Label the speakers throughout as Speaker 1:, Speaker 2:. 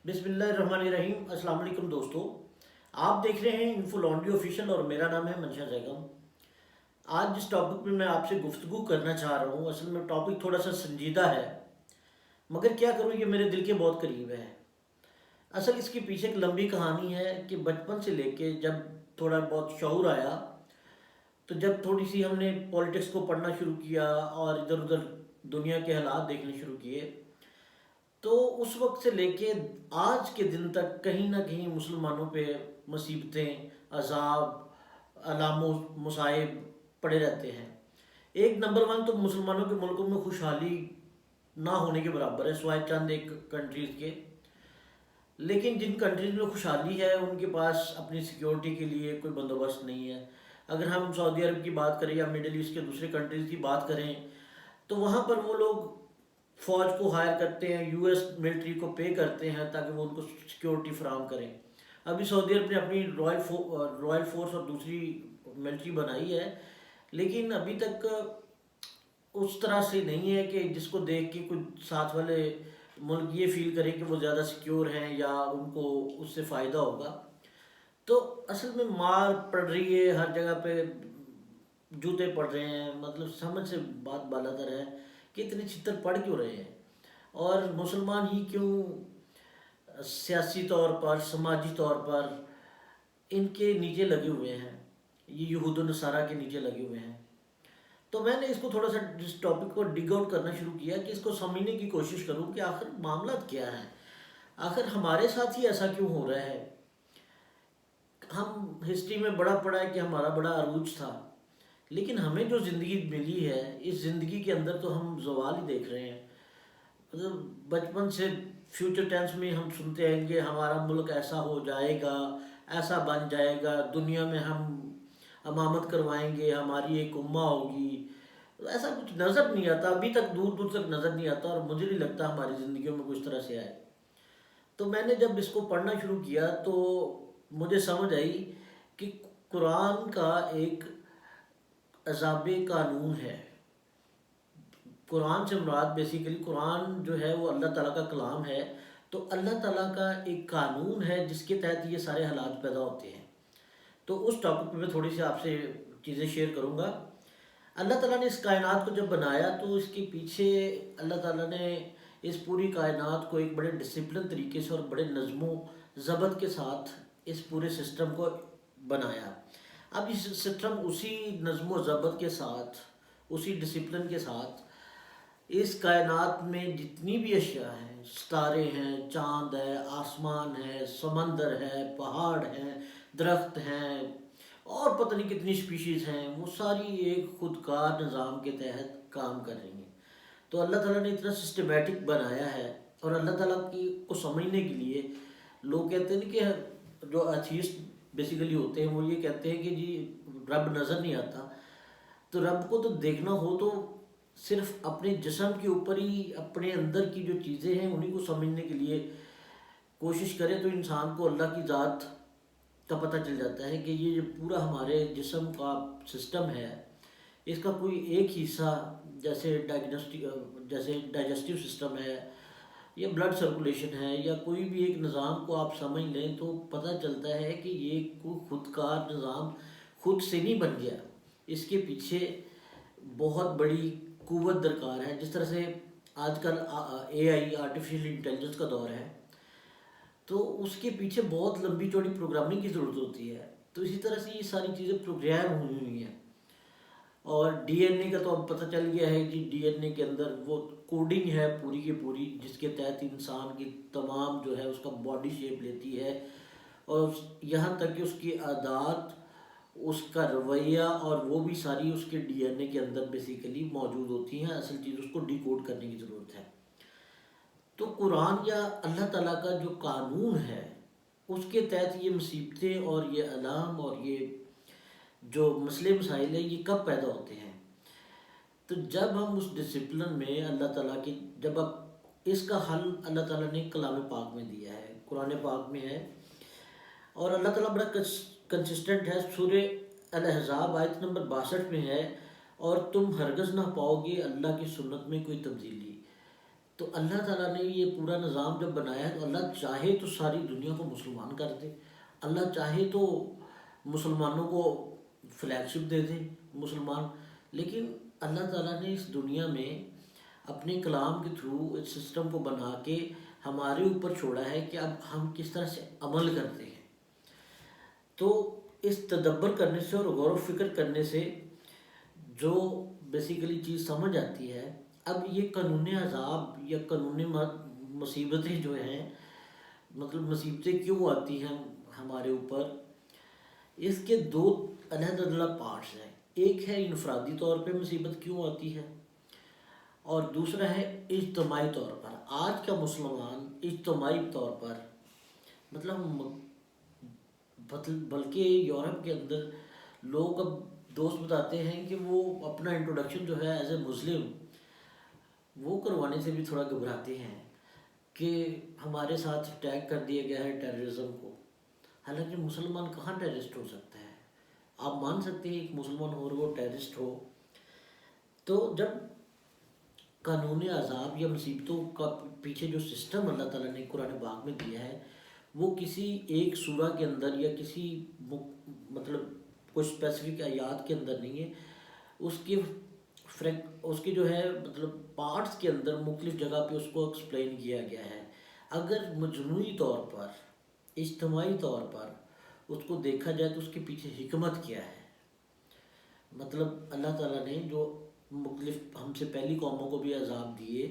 Speaker 1: بسم اللہ الرحمن الرحیم۔ السلام علیکم دوستو، آپ دیکھ رہے ہیں انفو لانڈری آفیشیل اور میرا نام ہے منشا زیگم۔ آج جس ٹاپک پہ میں آپ سے گفتگو کرنا چاہ رہا ہوں، اصل میں ٹاپک تھوڑا سا سنجیدہ ہے، مگر کیا کروں، یہ میرے دل کے بہت قریب ہے۔ اصل اس کے پیچھے ایک لمبی کہانی ہے کہ بچپن سے لے کے جب تھوڑا بہت شعور آیا، تو جب تھوڑی سی ہم نے پولیٹکس کو پڑھنا شروع کیا اور ادھر ادھر دنیا کے حالات دیکھنے شروع کیے، تو اس وقت سے لے کے آج کے دن تک کہیں نہ کہیں مسلمانوں پہ مصیبتیں، عذاب، علام و مصائب پڑے رہتے ہیں۔ ایک نمبر ون تو مسلمانوں کے ملکوں میں خوشحالی نہ ہونے کے برابر ہے، سوائے چند ایک کنٹریز کے۔ لیکن جن کنٹریز میں خوشحالی ہے ان کے پاس اپنی سیکیورٹی کے لیے کوئی بندوبست نہیں ہے۔ اگر ہم سعودی عرب کی بات کریں یا مڈل ایسٹ کے دوسرے کنٹریز کی بات کریں، تو وہاں پر وہ لوگ فوج کو ہائر کرتے ہیں، یو ایس ملٹری کو پے کرتے ہیں تاکہ وہ ان کو سیکیورٹی فراہم کریں۔ ابھی سعودی عرب نے اپنی رائل فورس اور دوسری ملٹری بنائی ہے، لیکن ابھی تک اس طرح سے نہیں ہے کہ جس کو دیکھ کے کچھ ساتھ والے ملک یہ فیل کریں کہ وہ زیادہ سیکیور ہیں یا ان کو اس سے فائدہ ہوگا۔ تو اصل میں مار پڑ رہی ہے ہر جگہ پہ، جوتے پڑ رہے ہیں، مطلب سمجھ سے بات بالاتر ہے کہ اتنے چھتر پڑ کیوں رہے ہیں، اور مسلمان ہی کیوں سیاسی طور پر، سماجی طور پر ان کے نیچے لگے ہوئے ہیں، یہ یہود و نصارہ کے نیچے لگے ہوئے ہیں۔ تو میں نے اس کو تھوڑا سا اس ٹاپک کو ڈگ آؤٹ کرنا شروع کیا کہ اس کو سمجھنے کی کوشش کروں کہ آخر معاملات کیا ہیں، آخر ہمارے ساتھ ہی ایسا کیوں ہو رہا ہے۔ ہم ہسٹری میں بڑا پڑا ہے کہ ہمارا بڑا عروج تھا، لیکن ہمیں جو زندگی ملی ہے، اس زندگی کے اندر تو ہم زوال ہی دیکھ رہے ہیں۔ مطلب بچپن سے فیوچر ٹینس میں ہم سنتے ہیں کہ ہمارا ملک ایسا ہو جائے گا، ایسا بن جائے گا، دنیا میں ہم امامت کروائیں گے، ہماری ایک امہ ہوگی۔ ایسا کچھ نظر نہیں آتا، ابھی تک دور دور تک نظر نہیں آتا، اور مجھے نہیں لگتا ہماری زندگیوں میں کچھ طرح سے آئے۔ تو میں نے جب اس کو پڑھنا شروع کیا تو مجھے سمجھ آئی کہ قرآن کا ایک عذاب قانون ہے۔ قرآن سے مراد بیسیکلی قرآن جو ہے وہ اللہ تعالیٰ کا کلام ہے، تو اللہ تعالیٰ کا ایک قانون ہے جس کے تحت یہ سارے حالات پیدا ہوتے ہیں۔ تو اس ٹاپک پہ میں تھوڑی سی آپ سے چیزیں شیئر کروں گا۔ اللہ تعالیٰ نے اس کائنات کو جب بنایا تو اس کے پیچھے اللہ تعالیٰ نے اس پوری کائنات کو ایک بڑے ڈسپلن طریقے سے اور بڑے نظم و ضبط کے ساتھ اس پورے سسٹم کو بنایا۔ اب اس سسٹم اسی نظم و ضبط کے ساتھ، اسی ڈسپلن کے ساتھ اس کائنات میں جتنی بھی اشیاء ہیں، ستارے ہیں، چاند ہے، آسمان ہے، سمندر ہے، پہاڑ ہیں، درخت ہیں، اور پتہ نہیں کتنی سپیشیز ہیں، وہ ساری ایک خودکار نظام کے تحت کام کر رہی ہیں۔ تو اللہ تعالیٰ نے اتنا سسٹمیٹک بنایا ہے، اور اللہ تعالیٰ کو سمجھنے کے لیے لوگ کہتے ہیں کہ جو ایتھیسٹ بیسیکلی ہوتے ہیں وہ یہ کہتے ہیں کہ جی رب نظر نہیں آتا۔ تو رب کو تو دیکھنا ہو تو صرف اپنے جسم کے اوپر ہی، اپنے اندر کی جو چیزیں ہیں انہیں کو سمجھنے کے لیے کوشش کرے تو انسان کو اللہ کی ذات کا پتہ چل جاتا ہے کہ یہ جو پورا ہمارے جسم کا سسٹم ہے، اس کا کوئی ایک حصہ جیسے ڈائجسٹیو سسٹم ہے یا بلڈ سرکولیشن ہے یا کوئی بھی ایک نظام کو آپ سمجھ لیں تو پتہ چلتا ہے کہ یہ کوئی خودکار نظام خود سے نہیں بن گیا، اس کے پیچھے بہت بڑی قوت درکار ہے۔ جس طرح سے آج کل اے آئی، آرٹیفیشیل انٹیلیجنس کا دور ہے، تو اس کے پیچھے بہت لمبی چوڑی پروگرامنگ کی ضرورت ہوتی ہے۔ تو اسی طرح سے یہ ساری چیزیں پروگرام ہوئی ہوئی ہیں، اور ڈی این اے کا تو اب پتہ چل گیا ہے کہ ڈی این اے کے اندر وہ کوڈنگ ہے پوری کی پوری، جس کے تحت انسان کی تمام جو ہے اس کا باڈی شیپ لیتی ہے، اور یہاں تک کہ اس کی عادات، اس کا رویہ، اور وہ بھی ساری اس کے ڈی این اے کے اندر بیسیکلی موجود ہوتی ہیں۔ اصل چیز اس کو ڈی کوڈ کرنے کی ضرورت ہے۔ تو قرآن یا اللہ تعالیٰ کا جو قانون ہے اس کے تحت یہ مصیبتیں اور یہ علام اور یہ جو مسئلے مسائل ہیں یہ کب پیدا ہوتے ہیں؟ تو جب ہم اس ڈسپلن میں اللہ تعالیٰ کی، جب اب اس کا حل اللہ تعالیٰ نے کلام پاک میں دیا ہے، قرآن پاک میں ہے، اور اللہ تعالیٰ بڑا کنسسٹنٹ ہے۔ سورہ الاحزاب آیت نمبر 62 میں ہے، اور تم ہرگز نہ پاؤ گے اللہ کی سنت میں کوئی تبدیلی۔ تو اللہ تعالیٰ نے یہ پورا نظام جب بنایا ہے تو اللہ چاہے تو ساری دنیا کو مسلمان کر دے، اللہ چاہے تو مسلمانوں کو فلیگ شپ دے دے مسلمان، لیکن اللہ تعالیٰ نے اس دنیا میں اپنے کلام کے تھرو اس سسٹم کو بنا کے ہمارے اوپر چھوڑا ہے کہ اب ہم کس طرح سے عمل کرتے ہیں۔ تو اس تدبر کرنے سے اور غور و فکر کرنے سے جو بیسیکلی چیز سمجھ آتی ہے، اب یہ قانون عذاب یا قانون مصیبتیں جو ہیں، مطلب مصیبتیں کیوں آتی ہیں ہمارے اوپر، اس کے دو علیحدہ علیحدہ پارٹس ہیں۔ ایک ہے انفرادی طور پہ مصیبت کیوں آتی ہے، اور دوسرا ہے اجتماعی طور پر۔ آج کا مسلمان اجتماعی طور پر مطلب بلکہ یورپ کے اندر لوگ اب دوست بتاتے ہیں کہ وہ اپنا انٹروڈکشن جو ہے ایز اے مسلم وہ کروانے سے بھی تھوڑا گھبراتے ہیں کہ ہمارے ساتھ اٹیک کر دیا گیا ہے ٹیررزم کو، حالانکہ مسلمان کہاں ٹیررسٹ ہو سکتا ہے؟ آپ مان سکتے ہیں ایک مسلمان ہو اور وہ ٹیررسٹ ہو؟ تو جب قانون عذاب یا مصیبتوں کا پیچھے جو سسٹم اللہ تعالیٰ نے قرآن پاک میں دیا ہے، وہ کسی ایک سورہ کے اندر یا کسی مطلب کچھ اسپیسیفک آیات کے اندر نہیں ہے، اس کے جو ہے مطلب پارٹس کے اندر مختلف جگہ پہ اس کو ایکسپلین کیا گیا ہے۔ اگر مجموعی طور پر اجتماعی طور پر اس کو دیکھا جائے تو اس کے پیچھے حکمت کیا ہے، مطلب اللہ تعالیٰ نے جو مختلف ہم سے پہلی قوموں کو بھی عذاب دیے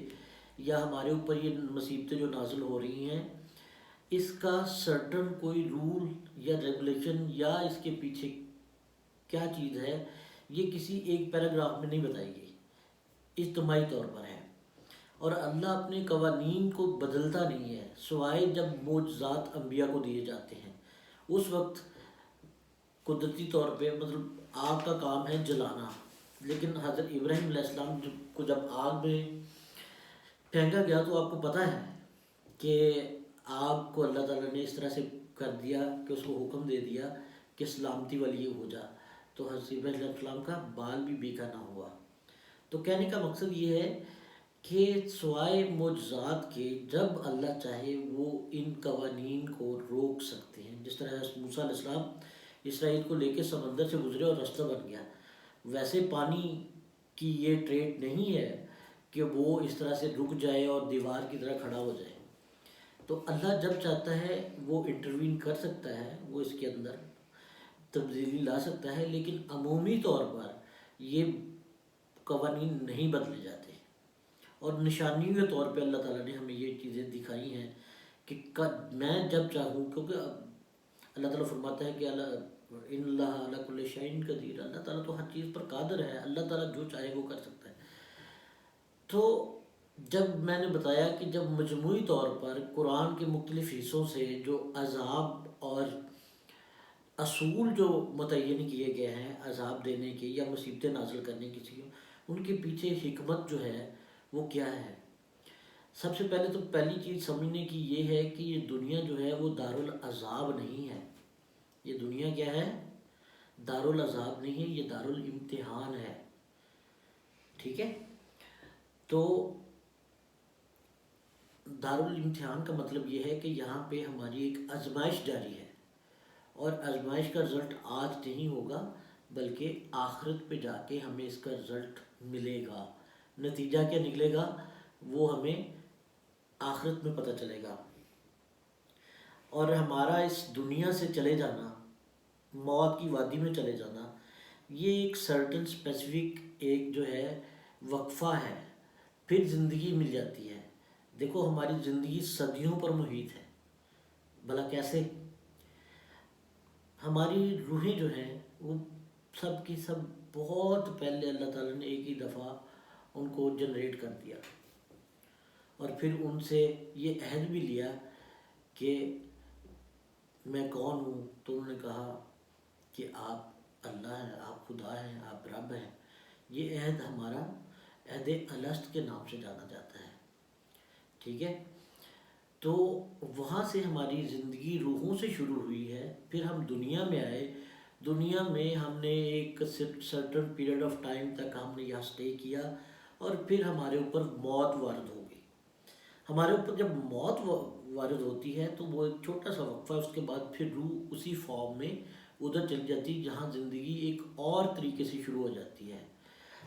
Speaker 1: یا ہمارے اوپر یہ مصیبتیں جو نازل ہو رہی ہیں، اس کا سرٹن کوئی رول یا ریگولیشن یا اس کے پیچھے کیا چیز ہے، یہ کسی ایک پیراگراف میں نہیں بتائی گئی، اجتماعی طور پر ہے۔ اور اللہ اپنے قوانین کو بدلتا نہیں ہے سوائے جب معجزات انبیاء کو دیے جاتے ہیں، اس وقت قدرتی طور پہ مطلب آگ کا کام ہے جلانا، لیکن حضرت ابراہیم علیہ السلام کو جب آگ میں پھینکا گیا تو آپ کو پتہ ہے کہ آگ کو اللہ تعالیٰ نے اس طرح سے کر دیا کہ اس کو حکم دے دیا کہ سلامتی والی ہو جا، تو حضرت ابراہیم علیہ السلام کا بال بھی بیکا نہ ہوا۔ تو کہنے کا مقصد یہ ہے کہ سوائے معجزات کے جب اللہ چاہے وہ ان قوانین کو روک سکتے ہیں، جس طرح موسیٰ علیہ السلام اسرائیل کو لے کے سمندر سے گزرے اور راستہ بن گیا، ویسے پانی کی یہ ٹریٹ نہیں ہے کہ وہ اس طرح سے رک جائے اور دیوار کی طرح کھڑا ہو جائے۔ تو اللہ جب چاہتا ہے وہ انٹروین کر سکتا ہے، وہ اس کے اندر تبدیلی لا سکتا ہے، لیکن عمومی طور پر یہ قوانین نہیں بدلے جاتے۔ اور نشانی کے طور پہ اللہ تعالیٰ نے ہمیں یہ چیزیں دکھائی ہیں کہ میں جب چاہوں، کیونکہ اللہ تعالیٰ فرماتا ہے کہ ان اللہ علی کل شیء قدیر، اللہ تعالیٰ تو ہر چیز پر قادر ہے، اللہ تعالیٰ جو چاہے وہ کر سکتا ہے۔ تو جب میں نے بتایا کہ جب مجموعی طور پر قرآن کے مختلف حصوں سے جو عذاب اور اصول جو متعین کیے گئے ہیں عذاب دینے کے یا مصیبتیں نازل کرنے کی، ان کے پیچھے حکمت جو ہے وہ کیا ہے، سب سے پہلے تو پہلی چیز سمجھنے کی یہ ہے کہ یہ دنیا جو ہے وہ دارالعذاب نہیں ہے۔ یہ دنیا کیا ہے؟ دارالعذاب نہیں ہے، یہ دارالامتحان ہے، ٹھیک ہے؟ تو دارالامتحان کا مطلب یہ ہے کہ یہاں پہ ہماری ایک آزمائش جاری ہے، اور آزمائش کا رزلٹ آج نہیں ہوگا بلکہ آخرت پہ جا کے ہمیں اس کا رزلٹ ملے گا۔ نتیجہ کیا نکلے گا وہ ہمیں آخرت میں پتہ چلے گا۔ اور ہمارا اس دنیا سے چلے جانا، موت کی وادی میں چلے جانا، یہ ایک سرٹن اسپیسیفک ایک جو ہے وقفہ ہے، پھر زندگی مل جاتی ہے۔ دیکھو ہماری زندگی صدیوں پر محیط ہے، بھلا کیسے؟ ہماری روحیں جو ہیں وہ سب کی سب بہت پہلے اللہ تعالیٰ نے ایک ہی دفعہ ان کو جنریٹ کر دیا، اور پھر ان سے یہ عہد بھی لیا کہ میں کون ہوں، تو انہوں نے کہا کہ آپ اللہ ہیں، آپ خدا ہیں، آپ رب ہیں۔ یہ عہد ہمارا عہد الست کے نام سے جانا جاتا ہے، ٹھیک ہے؟ تو وہاں سے ہماری زندگی روحوں سے شروع ہوئی ہے، پھر ہم دنیا میں آئے، دنیا میں ہم نے ایک سرٹن پیریڈ آف ٹائم تک ہم نے یہاں سٹے کیا، اور پھر ہمارے اوپر موت وارد ہو گئی۔ ہمارے اوپر جب موت وارد ہوتی ہے تو وہ ایک چھوٹا سا وقفہ ہے، اس کے بعد پھر روح اسی فارم میں ادھر چلی جاتی ہے جہاں زندگی ایک اور طریقے سے شروع ہو جاتی ہے۔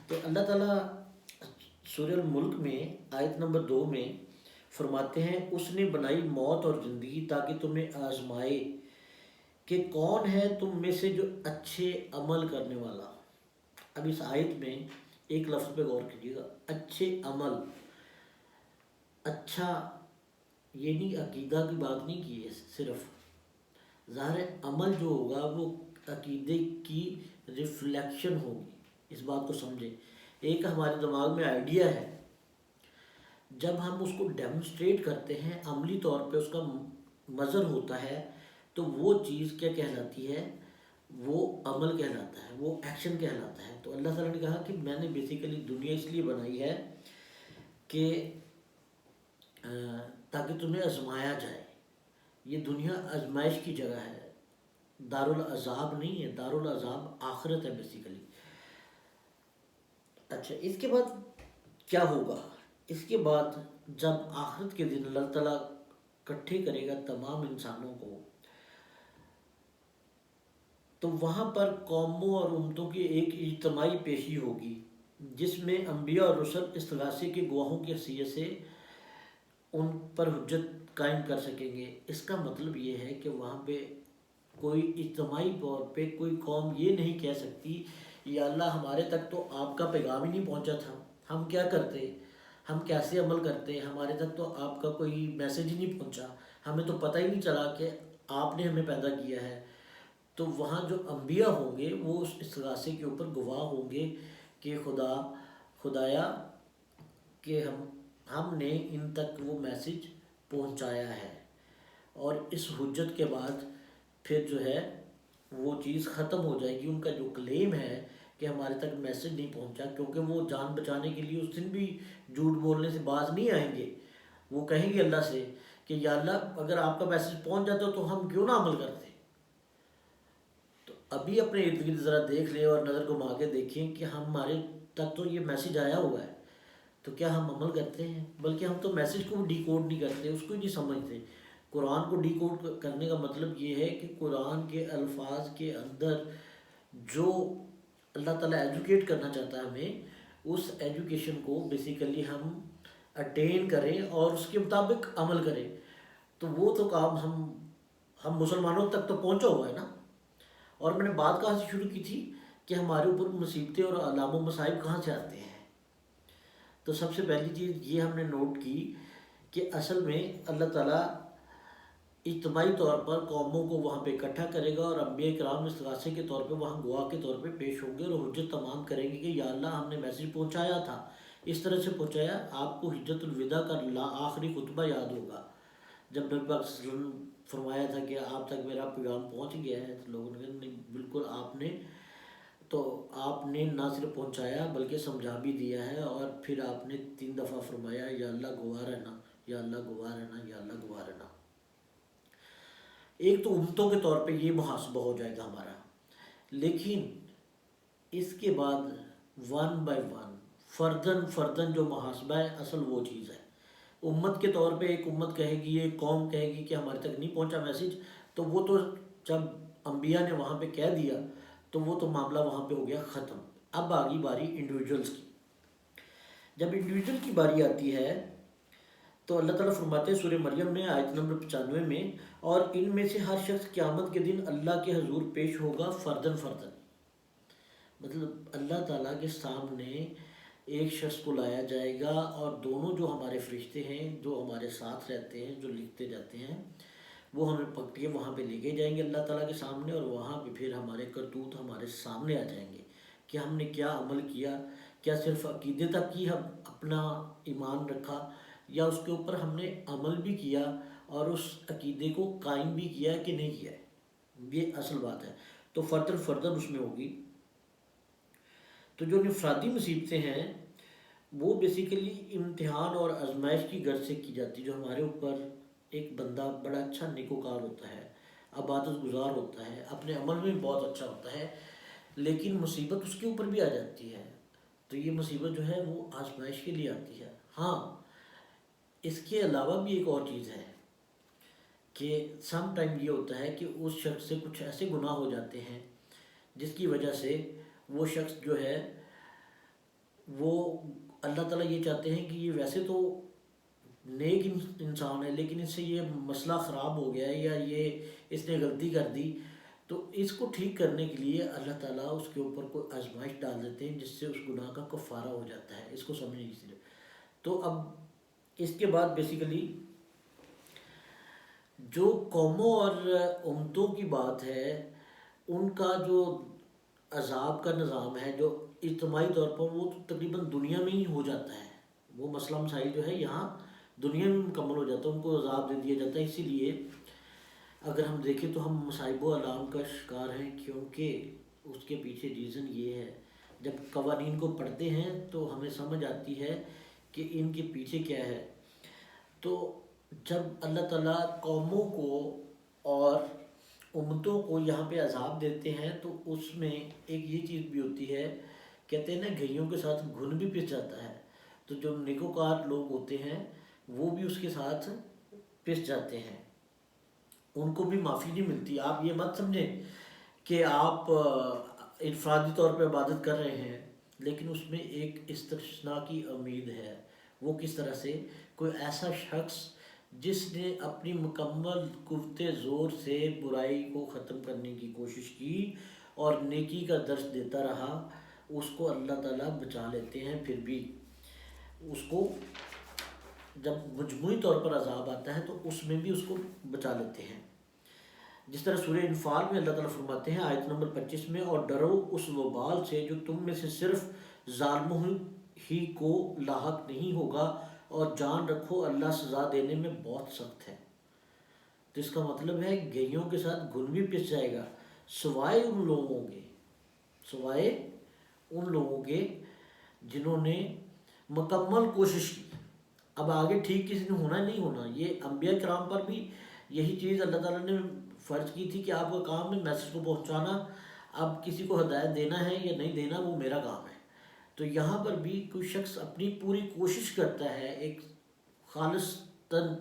Speaker 1: تو اللہ تعالیٰ سورہ الملک میں آیت نمبر 2 میں فرماتے ہیں، اس نے بنائی موت اور زندگی تاکہ تمہیں آزمائے کہ کون ہے تم میں سے جو اچھے عمل کرنے والا۔ اب اس آیت میں ایک لفظ پہ غور کیجیے گا، اچھے عمل۔ اچھا یہ نہیں عقیدہ کی بات نہیں کی ہے صرف، ظاہر ہے عمل جو ہوگا وہ عقیدے کی ریفلیکشن ہوگی، اس بات کو سمجھیں۔ ایک ہمارے دماغ میں آئیڈیا ہے، جب ہم اس کو ڈیمونسٹریٹ کرتے ہیں عملی طور پہ اس کا مظہر ہوتا ہے تو وہ چیز کیا کہلاتی ہے؟ وہ عمل کہلاتا ہے، وہ ایکشن کہلاتا ہے۔ تو اللہ تعالیٰ نے کہا کہ میں نے بیسیکلی دنیا اس لیے بنائی ہے کہ تاکہ تمہیں آزمایا جائے۔ یہ دنیا آزمائش کی جگہ ہے، دارالعذاب نہیں ہے، دارالعذاب آخرت ہے بیسیکلی۔ اچھا اس کے بعد کیا ہوگا؟ اس کے بعد جب آخرت کے دن اللہ تعالیٰ اکٹھے کرے گا تمام انسانوں کو، تو وہاں پر قوموں اور امتوں کی ایک اجتماعی پیشی ہوگی جس میں انبیاء اور رسل استغاثے کے گواہوں کی حیثیت سے ان پر حجت قائم کر سکیں گے۔ اس کا مطلب یہ ہے کہ وہاں پہ کوئی اجتماعی طور پہ کوئی قوم یہ نہیں کہہ سکتی یا اللہ ہمارے تک تو آپ کا پیغام ہی نہیں پہنچا تھا، ہم کیا کرتے، ہم کیسے عمل کرتے، ہمارے تک تو آپ کا کوئی میسج ہی نہیں پہنچا، ہمیں تو پتہ ہی نہیں چلا کہ آپ نے ہمیں پیدا کیا ہے۔ تو وہاں جو انبیاء ہوں گے وہ اس استغاثے کے اوپر گواہ ہوں گے کہ خدایا کہ ہم نے ان تک وہ میسج پہنچایا ہے۔ اور اس حجت کے بعد پھر جو ہے وہ چیز ختم ہو جائے گی، ان کا جو کلیم ہے کہ ہمارے تک میسج نہیں پہنچا، کیونکہ وہ جان بچانے کے لیے اس دن بھی جھوٹ بولنے سے باز نہیں آئیں گے۔ وہ کہیں گے اللہ سے کہ یا اللہ اگر آپ کا میسج پہنچ جاتا تو ہم کیوں نہ عمل کرتے۔ تو ابھی اپنے ارد گرد ذرا دیکھ لیں اور نظر گھما کے دیکھیں کہ ہمارے تک تو یہ میسج آیا ہوا ہے، تو کیا ہم عمل کرتے ہیں؟ بلکہ ہم تو میسج کو ڈی کوڈ نہیں کرتے، اس کو ہی نہیں سمجھتے۔ قرآن کو ڈی کوڈ کرنے کا مطلب یہ ہے کہ قرآن کے الفاظ کے اندر جو اللہ تعالیٰ ایجوکیٹ کرنا چاہتا ہے ہمیں، اس ایجوکیشن کو بیسیکلی ہم اٹین کریں اور اس کے مطابق عمل کریں۔ تو وہ تو کام ہم مسلمانوں تک تو پہنچا ہوا ہے نا۔ اور میں نے بات کہاں سے شروع کی تھی کہ ہمارے اوپر مصیبتیں اور علام و مصائب کہاں سے آتے ہیں؟ تو سب سے پہلی چیز یہ ہم نے نوٹ کی کہ اصل میں اللہ تعالیٰ اجتماعی طور پر قوموں کو وہاں پہ اکٹھا کرے گا اور انبیاء کرام استغاثے کے طور پہ وہاں گواہ کے طور پہ پیش ہوں گے اور حجت تمام کریں گے کہ یا اللہ ہم نے میسیج پہنچایا تھا، اس طرح سے پہنچایا۔ آپ کو حجت الوداع کا آخری خطبہ یاد ہوگا جب نبی پاک صلی اللہ علیہ وسلم فرمایا تھا کہ آپ تک میرا پیغام پہنچ گیا ہے، تو لوگوں نے کہا نہیں بالکل آپ نے نہ صرف پہنچایا بلکہ سمجھا بھی دیا ہے، اور پھر آپ نے 3 دفعہ فرمایا یا اللہ گواہ رہنا، یا اللہ گواہ رہنا، یا اللہ گواہ رہنا۔ ایک تو امتوں کے طور پہ یہ محاسبہ ہو جائے گا ہمارا، لیکن اس کے بعد ون بائی ون فردن جو محاسبہ ہے اصل وہ چیز ہے۔ امت کے طور پہ ایک امت کہے گی، ایک قوم کہے گی کہ ہمارے تک نہیں پہنچا میسیج، تو وہ تو جب انبیاء نے وہاں پہ کہہ دیا تو وہ تو معاملہ وہاں پہ ہو گیا ختم۔ اب آگی باری انڈیویجولز کی۔ جب انڈیویجول کی باری آتی ہے تو اللہ تعالیٰ فرماتے ہیں سورہ مریم میں آیت نمبر 95 میں، اور ان میں سے ہر شخص قیامت کے دن اللہ کے حضور پیش ہوگا فردن۔ مطلب اللہ تعالیٰ کے سامنے ایک شخص کو لایا جائے گا اور دونوں جو ہمارے فرشتے ہیں جو ہمارے ساتھ رہتے ہیں، جو لکھتے جاتے ہیں، وہ ہمیں پکڑ کے وہاں پہ لے کے جائیں گے اللہ تعالیٰ کے سامنے، اور وہاں پہ پھر ہمارے کرتوت ہمارے سامنے آ جائیں گے کہ ہم نے کیا عمل کیا، کیا صرف عقیدے تک ہی ہم اپنا ایمان رکھا یا اس کے اوپر ہم نے عمل بھی کیا اور اس عقیدے کو قائم بھی کیا کہ نہیں کیا ہے۔ یہ اصل بات ہے۔ تو فردن اس میں ہوگی۔ تو جو انفرادی مصیبتیں ہیں وہ بیسیکلی امتحان اور آزمائش کی غرض سے کی جاتی، جو ہمارے اوپر ایک بندہ بڑا اچھا نیکوکار ہوتا ہے، عبادت گزار ہوتا ہے، اپنے عمل میں بہت اچھا ہوتا ہے، لیکن مصیبت اس کے اوپر بھی آ جاتی ہے، تو یہ مصیبت جو ہے وہ آزمائش کے لیے آتی ہے۔ ہاں اس کے علاوہ بھی ایک اور چیز ہے کہ سم ٹائم یہ ہوتا ہے کہ اس شخص سے کچھ ایسے گناہ ہو جاتے ہیں جس کی وجہ سے وہ شخص جو ہے وہ اللہ تعالیٰ یہ چاہتے ہیں کہ یہ ویسے تو نیک انسان ہے لیکن اس سے یہ مسئلہ خراب ہو گیا ہے یا یہ اس نے غلطی کر دی، تو اس کو ٹھیک کرنے کے لیے اللہ تعالیٰ اس کے اوپر کوئی آزمائش ڈال دیتے ہیں جس سے اس گناہ کا کفارہ ہو جاتا ہے. اس کو سمجھنے کی ضرورت. تو اب اس کے بعد بیسیکلی جو قوموں اور امتوں کی بات ہے ان کا جو عذاب کا نظام ہے جو اجتماعی طور پر وہ تقریباً دنیا میں ہی ہو جاتا ہے. وہ مسئلہ مسائل جو ہے یہاں دنیا میں مکمل ہو جاتا ہے، ان کو عذاب دے دیا جاتا ہے. اسی لیے اگر ہم دیکھیں تو ہم مصائب و آلام کا شکار ہیں، کیونکہ اس کے پیچھے ریزن یہ ہے. جب قوانین کو پڑھتے ہیں تو ہمیں سمجھ آتی ہے کہ ان کے پیچھے کیا ہے. تو جب اللہ تعالیٰ قوموں کو اور امتوں کو یہاں پہ عذاب دیتے ہیں تو اس میں ایک یہ چیز بھی ہوتی ہے، کہتے ہیں نا گھئیوں کے ساتھ گھن بھی پس جاتا ہے. تو جو نیکوکار لوگ ہوتے ہیں وہ بھی اس کے ساتھ پس جاتے ہیں، ان کو بھی معافی نہیں ملتی. آپ یہ مت سمجھیں کہ آپ انفرادی طور پہ عبادت کر رہے ہیں، لیکن اس میں ایک استثناء کی امید ہے. وہ کس طرح سے؟ کوئی ایسا شخص جس نے اپنی مکمل قوت زور سے برائی کو ختم کرنے کی کوشش کی اور نیکی کا درس دیتا رہا، اس کو اللہ تعالیٰ بچا لیتے ہیں. پھر بھی اس کو جب مجموعی طور پر عذاب آتا ہے تو اس میں بھی اس کو بچا لیتے ہیں. جس طرح سورہ انفال میں اللہ تعالیٰ فرماتے ہیں آیت نمبر 25 میں، اور ڈرو اس وبال سے جو تم میں سے صرف ظالموں ہی کو لاحق نہیں ہوگا، اور جان رکھو اللہ سزا دینے میں بہت سخت ہے. تو اس کا مطلب ہے گئیوں کے ساتھ گھن بھی پس جائے گا، سوائے ان لوگوں کے جنہوں نے مکمل کوشش کی. اب آگے ٹھیک کسی نے ہونا نہیں ہونا، یہ انبیاء کرام پر بھی یہی چیز اللہ تعالیٰ نے فرض کی تھی کہ آپ کا کام ہے میسج کو پہنچانا. اب کسی کو ہدایت دینا ہے یا نہیں دینا وہ میرا کام ہے. تو یہاں پر بھی کوئی شخص اپنی پوری کوشش کرتا ہے، ایک خالص تن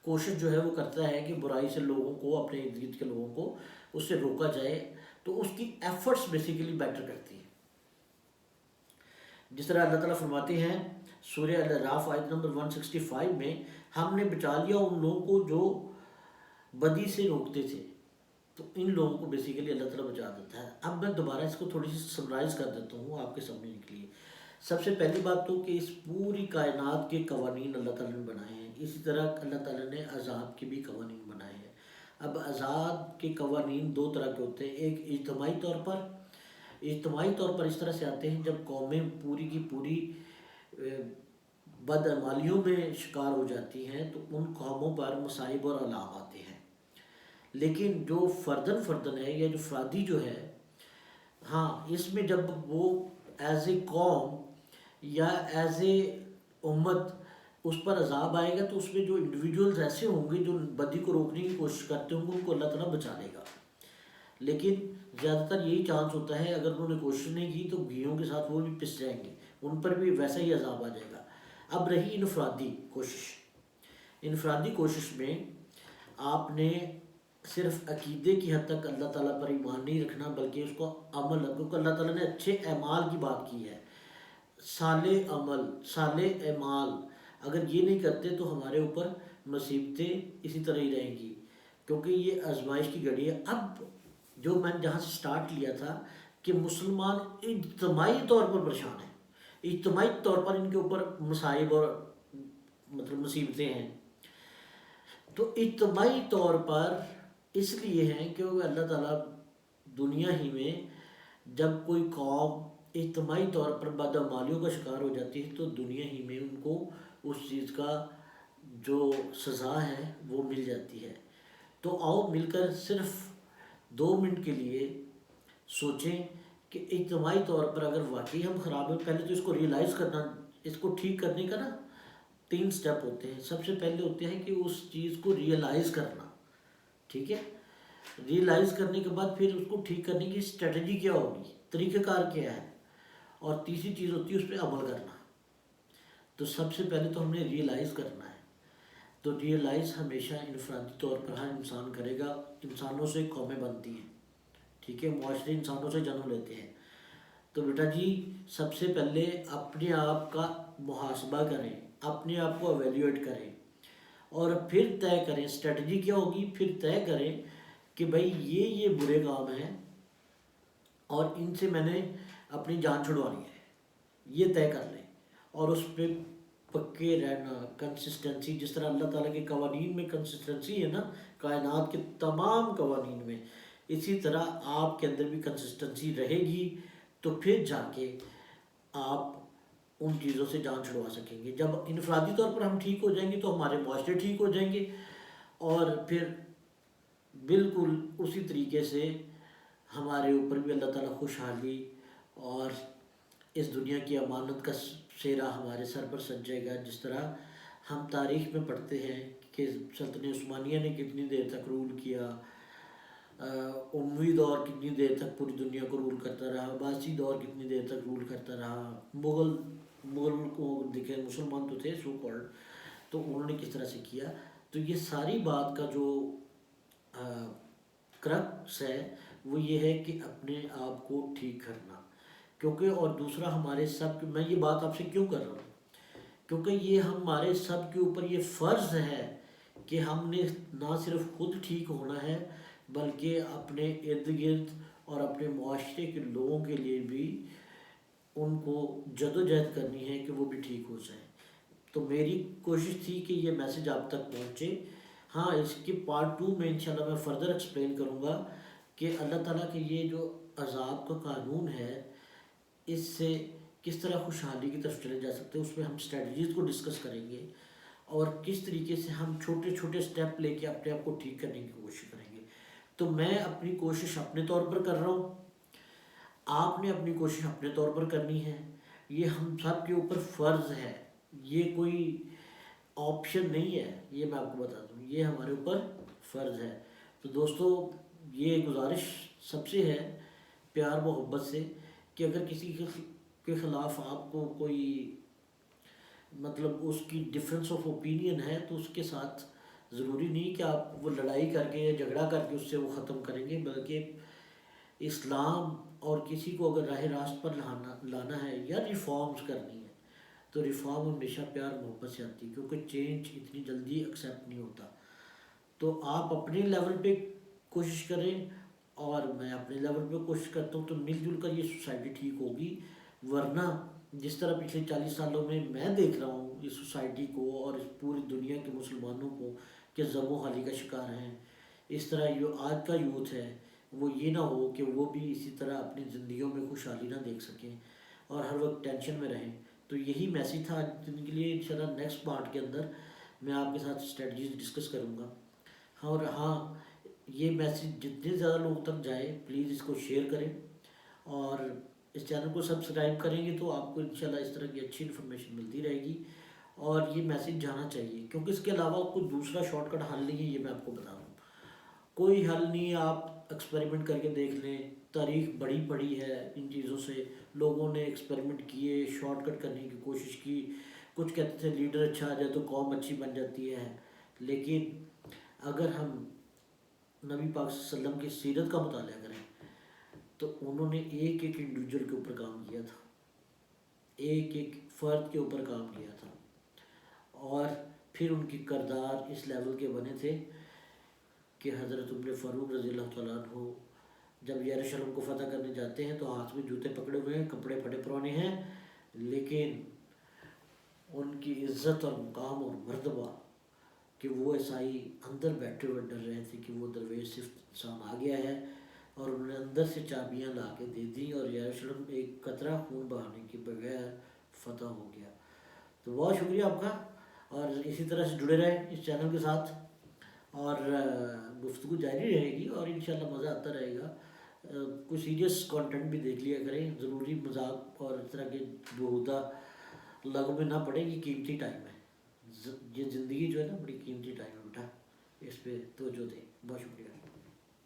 Speaker 1: کوشش جو ہے وہ کرتا ہے کہ برائی سے لوگوں کو، اپنے ارد گرد کے لوگوں کو اس سے روکا جائے، تو اس کی ایفرٹس بیسیکلی بیٹر کرتی ہیں. جس طرح اللہ تعالیٰ فرماتے ہیں سورہ الاعراف آیت نمبر 165 میں، ہم نے بچا لیا ان لوگوں کو جو بدی سے روکتے تھے. تو ان لوگوں کو بیسیکلی اللہ تعالیٰ بچا دیتا ہے. اب میں دوبارہ اس کو تھوڑی سی سمرائز کر دیتا ہوں آپ کے سمجھنے کے لیے. سب سے پہلی بات تو کہ اس پوری کائنات کے قوانین اللہ تعالیٰ نے بنائے ہیں، اسی طرح اللہ تعالیٰ نے عذاب کے بھی قوانین بنائے ہیں. اب عذاب کے قوانین دو طرح کے ہوتے ہیں. ایک اجتماعی طور پر اس طرح سے آتے ہیں جب قومیں پوری کی پوری بدعمالیوں میں شکار ہو جاتی ہیں تو ان قوموں پر مصائب اور عذاب آتے ہیں. لیکن جو فردن ہے یا جو فرادی جو ہے، ہاں اس میں جب وہ ایز اے قوم یا ایز اے امت اس پر عذاب آئے گا تو اس میں جو انڈیویجولز ایسے ہوں گے جو بدی کو روکنے کی کوشش کرتے ہوں گے ان کو اللہ تعالیٰ بچا لے گا. لیکن زیادہ تر یہی چانس ہوتا ہے اگر انہوں نے کوشش نہیں کی تو گھیوں کے ساتھ وہ بھی پس جائیں گے، ان پر بھی ویسا ہی عذاب آ جائے گا. اب رہی انفرادی کوشش میں آپ نے صرف عقیدے کی حد تک اللہ تعالیٰ پر ایمان نہیں رکھنا بلکہ اس کو عمل، کیونکہ اللہ تعالیٰ نے اچھے اعمال کی بات کی ہے. صالح اعمال اگر یہ نہیں کرتے تو ہمارے اوپر مصیبتیں اسی طرح ہی رہیں گی، کیونکہ یہ آزمائش کی گھڑی ہے. اب جو میں نے جہاں سے سٹارٹ لیا تھا کہ مسلمان اجتماعی طور پر پریشان ہیں، اجتماعی طور پر ان کے اوپر مصائب اور مصیبتیں ہیں. تو اجتماعی طور پر اس لیے ہیں کیونکہ اللہ تعالیٰ دنیا ہی میں جب کوئی قوم اجتماعی طور پر بدعمالیوں کا شکار ہو جاتی ہے تو دنیا ہی میں ان کو اس چیز کا جو سزا ہے وہ مل جاتی ہے. تو آؤ مل کر صرف 2 منٹ کے لیے سوچیں کہ اجتماعی طور پر اگر واقعی ہم خراب ہیں، پہلے تو اس کو ریئلائز کرنا، اس کو ٹھیک کرنے کا نا 3 سٹیپ ہوتے ہیں. سب سے پہلے ہوتے ہیں کہ اس چیز کو ریئلائز کرنا، ٹھیک ہے. ریئلائز کرنے کے بعد پھر اس کو ٹھیک کرنے کی اسٹریٹجی کیا ہوگی، طریقہ کار کیا ہے، اور تیسری چیز ہوتی ہے اس پہ عمل کرنا. تو سب سے پہلے تو ہم نے ریئلائز کرنا ہے. تو ریئلائز ہمیشہ انفرادی طور پر ہر انسان کرے گا. انسانوں سے قومیں بنتی ہیں، ٹھیک ہے، معاشرے انسانوں سے جنم لیتے ہیں. تو بیٹا جی سب سے پہلے اپنے آپ کا محاسبہ کریں، اپنے آپ کو ایویلیویٹ کریں، اور پھر طے کریں. اسٹریٹجی کیا ہوگی؟ پھر طے کریں کہ بھائی یہ برے کام ہیں اور ان سے میں نے اپنی جان چھڑوانی ہے، یہ طے کر لیں. اور اس پہ پکے رہنا، کنسسٹنسی. جس طرح اللہ تعالیٰ کے قوانین میں کنسسٹنسی ہے نا، کائنات کے تمام قوانین میں، اسی طرح آپ کے اندر بھی کنسسٹنسی رہے گی. تو پھر جا کے آپ ان چیزوں سے جان چھڑوا سکیں گے. جب انفرادی طور پر ہم ٹھیک ہو جائیں گے تو ہمارے معاشرے ٹھیک ہو جائیں گے، اور پھر بالکل اسی طریقے سے ہمارے اوپر بھی اللہ تعالیٰ خوشحالی اور اس دنیا کی امانت کا سیرا ہمارے سر پر سج جائے گا. جس طرح ہم تاریخ میں پڑھتے ہیں کہ سلطنت عثمانیہ نے کتنی دیر تک رول کیا، اموی دور کتنی دیر تک پوری دنیا کو رول کرتا رہا، عباسی دور کتنی دیر تک رول کرتا رہا، مغل کو دیکھیں، مسلمان تو تھے سو کالڈ، تو انہوں نے کس طرح سے کیا. تو یہ ساری بات کا جو کرکس ہے وہ یہ ہے کہ اپنے آپ کو ٹھیک کرنا. کیونکہ اور دوسرا ہمارے سب، میں یہ بات آپ سے کیوں کر رہا ہوں، کیونکہ یہ ہمارے سب کے اوپر یہ فرض ہے کہ ہم نے نہ صرف خود ٹھیک ہونا ہے بلکہ اپنے ارد گرد اور اپنے معاشرے کے لوگوں کے لیے بھی ان کو جدوجہد کرنی ہے کہ وہ بھی ٹھیک ہو جائیں. تو میری کوشش تھی کہ یہ میسیج آپ تک پہنچے. ہاں اس کے پارٹ 2 میں انشاءاللہ میں فردر ایکسپلین کروں گا کہ اللہ تعالیٰ کے یہ جو عذاب کا قانون ہے اس سے کس طرح خوشحالی کی طرف چلے جا سکتے ہیں. اس میں ہم اسٹریٹجیز کو ڈسکس کریں گے اور کس طریقے سے ہم چھوٹے چھوٹے سٹیپ لے کے اپنے آپ کو ٹھیک کرنے کی کوشش کریں گے. تو میں اپنی کوشش اپنے طور پر کر رہا ہوں، آپ نے اپنی کوشش اپنے طور پر کرنی ہے. یہ ہم سب کے اوپر فرض ہے، یہ کوئی آپشن نہیں ہے، یہ میں آپ کو بتا دوں، یہ ہمارے اوپر فرض ہے. تو دوستو یہ گزارش سب سے ہے پیار محبت سے کہ اگر کسی کے خلاف آپ کو کوئی مطلب اس کی ڈفرینس آف اوپینین ہے تو اس کے ساتھ ضروری نہیں کہ آپ وہ لڑائی کر کے یا جھگڑا کر کے اس سے وہ ختم کریں گے، بلکہ اسلام اور کسی کو اگر راہ راست پر لانا ہے یا ریفارمز کرنی ہے تو ریفارم ہمیشہ پیار محبت سے آتی ہے، کیونکہ چینج اتنی جلدی ایکسیپٹ نہیں ہوتا. تو آپ اپنے لیول پہ کوشش کریں اور میں اپنے لیول پہ کوشش کرتا ہوں، تو مل جل کر یہ سوسائٹی ٹھیک ہوگی. ورنہ جس طرح پچھلے 40 سالوں میں دیکھ رہا ہوں اس سوسائٹی کو اور اس پوری دنیا کے مسلمانوں کو کہ زب و حالی کا شکار ہیں، اس طرح جو آج کا یوتھ ہے وہ یہ نہ ہو کہ وہ بھی اسی طرح اپنی زندگیوں میں خوشحالی نہ دیکھ سکیں اور ہر وقت ٹینشن میں رہیں. تو یہی میسیج تھا آج دن کے لیے. انشاءاللہ نیکسٹ پارٹ کے اندر میں آپ کے ساتھ اسٹریٹجیز ڈسکس کروں گا. اور ہاں یہ میسیج جتنے زیادہ لوگوں تک جائے پلیز اس کو شیئر کریں اور اس چینل کو سبسکرائب کریں گے تو آپ کو انشاءاللہ اس طرح کی اچھی انفارمیشن ملتی رہے گی. اور یہ میسیج جانا چاہیے کیونکہ اس کے علاوہ کوئی دوسرا شارٹ کٹ حل نہیں ہے، یہ میں آپ کو بتا رہا ہوں. کوئی حل نہیں ہے، آپ ایکسپیریمنٹ کر کے دیکھ لیں. تاریخ بڑی پڑی ہے ان چیزوں سے، لوگوں نے ایکسپیریمنٹ کیے، شارٹ کٹ کرنے کی کوشش کی. کچھ کہتے تھے لیڈر اچھا آ جائے تو قوم اچھی بن جاتی ہے، لیکن اگر ہم نبی پاک صلی اللہ علیہ وسلم کی سیرت کا مطالعہ کریں تو انہوں نے ایک ایک انڈیویجول کے اوپر کام کیا تھا، ایک ایک فرد کے اوپر کام کیا تھا، اور پھر ان کی کردار اس لیول کے بنے تھے کہ حضرت عمر فاروق رضی اللہ تعالیٰ عنہ جب یروشلم کو فتح کرنے جاتے ہیں تو ہاتھ میں جوتے پکڑے ہوئے ہیں، کپڑے پھٹے پرانے ہیں، لیکن ان کی عزت اور مقام اور مرتبہ کہ وہ عیسائی اندر بیٹھے ہوئے ڈر رہے تھے کہ وہ درویش صرف انسان آ گیا ہے، اور انہوں نے اندر سے چابیاں لا کے دے دیں اور یروشلم ایک قطرہ خون بہانے کے بغیر فتح ہو گیا. تو بہت شکریہ آپ کا، اور اسی طرح سے جڑے رہیں اس چینل کے ساتھ اور گفتگو جاری رہے گی اور انشاءاللہ مزہ آتا رہے گا. کوئی سیریس کانٹینٹ بھی دیکھ لیا کریں، ضروری مذاق اور اس طرح کے بیہودہ لغو میں نہ پڑے. یہ قیمتی ٹائم ہے، یہ زندگی جو ہے نا بڑی قیمتی ٹائم ہے بیٹا، اس پہ توجہ دیں. بہت شکریہ.